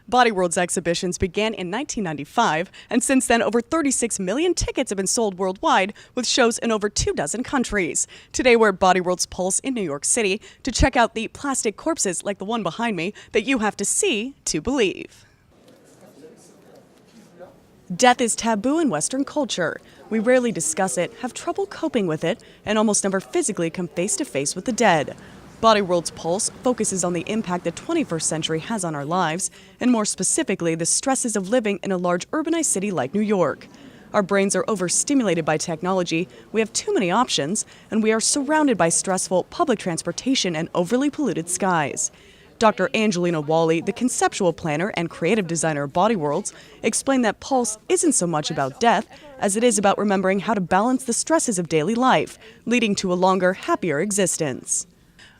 Body World's exhibitions began in 1995, and since then over 36 million tickets have been sold worldwide, with shows in over 24 countries. Today we're at Body World's Pulse in New York City to check out the plastic corpses like the one behind me that you have to see to believe. Death is taboo in Western culture. We rarely discuss it, have trouble coping with it, and almost never physically come face to face with the dead. Body World's Pulse focuses on the impact the 21st century has on our lives, and more specifically, the stresses of living in a large urbanized city like New York. Our brains are overstimulated by technology, we have too many options, and we are surrounded by stressful public transportation and overly polluted skies. Dr. Angelina Whalley, the conceptual planner and creative designer of Body Worlds, explained that Pulse isn't so much about death as it is about remembering how to balance the stresses of daily life, leading to a longer, happier existence.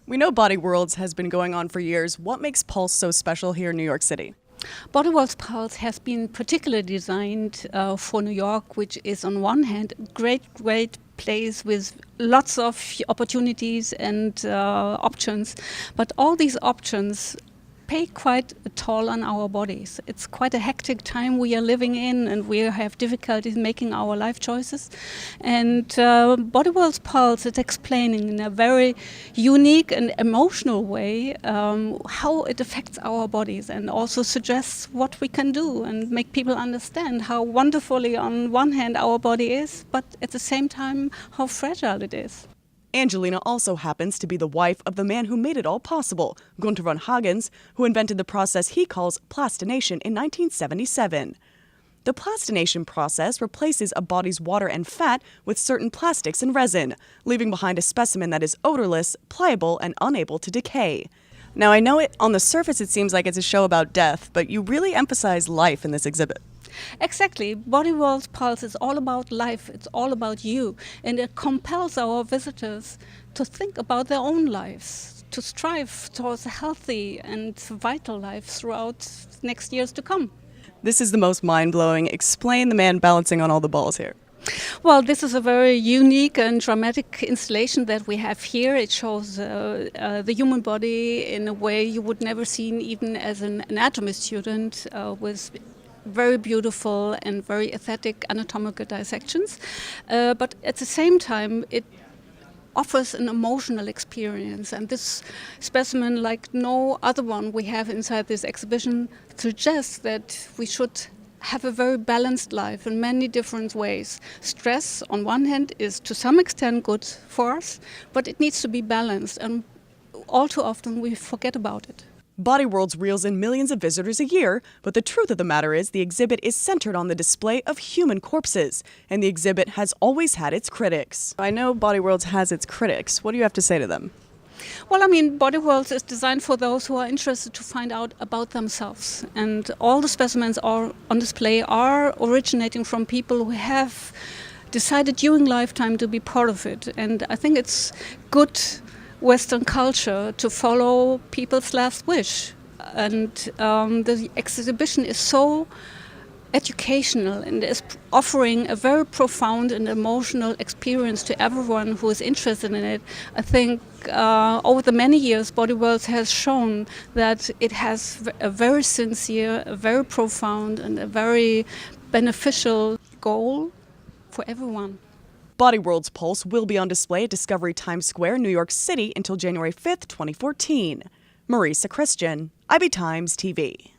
We know Body Worlds has been going on for years. What makes Pulse so special here in New York City? Body WorldsPulse has been particularly designed for New York, which is on one hand a great place with lots of opportunities and options, but all these options pay quite a toll on our bodies. It's quite a hectic time we are living in, and we have difficulties making our life choices. And Body WorldsPulse is explaining in a very unique and emotional way how it affects our bodies, and also suggests what we can do and make people understand how wonderfully on one hand our body is, but at the same time how fragile it is. Angelina also happens to be the wife of the man who made it all possible, Gunther von Hagens, who invented the process he calls plastination in 1977. The plastination process replaces a body's water and fat with certain plastics and resin, leaving behind a specimen that is odorless, pliable, and unable to decay. Now, I know on the surface it seems like it's a show about death, but you really emphasize life in this exhibit. Exactly. Body WorldsPulse is all about life, it's all about you, and it compels our visitors to think about their own lives, to strive towards a healthy and vital life throughout next years to come. This is the most mind-blowing. Explain the man balancing on all the balls here. Well, this is a very unique and dramatic installation that we have here. It shows the human body in a way you would never see even as an anatomy student, with very beautiful and very aesthetic anatomical dissections. But at the same time, it offers an emotional experience. And this specimen, like no other one we have inside this exhibition, suggests that we should have a very balanced life in many different ways. Stress, on one hand, is to some extent good for us, but it needs to be balanced, and all too often we forget about it. Body Worlds reels in millions of visitors a year, but the truth of the matter is the exhibit is centered on the display of human corpses, and the exhibit has always had its critics. I know Body Worlds has its critics. What do you have to say to them? Well, I mean, Body Worlds is designed for those who are interested to find out about themselves. And all the specimens are on display are originating from people who have decided during lifetime to be part of it. And I think it's good Western culture to follow people's last wish. And the exhibition is so educational and is offering a very profound and emotional experience to everyone who is interested in it. I think over the many years, Body Worlds has shown that it has a very sincere, a very profound, and a very beneficial goal for everyone. Body Worlds Pulse will be on display at Discovery Times Square, New York City until January 5th, 2014. Marisa Christian, IB Times TV.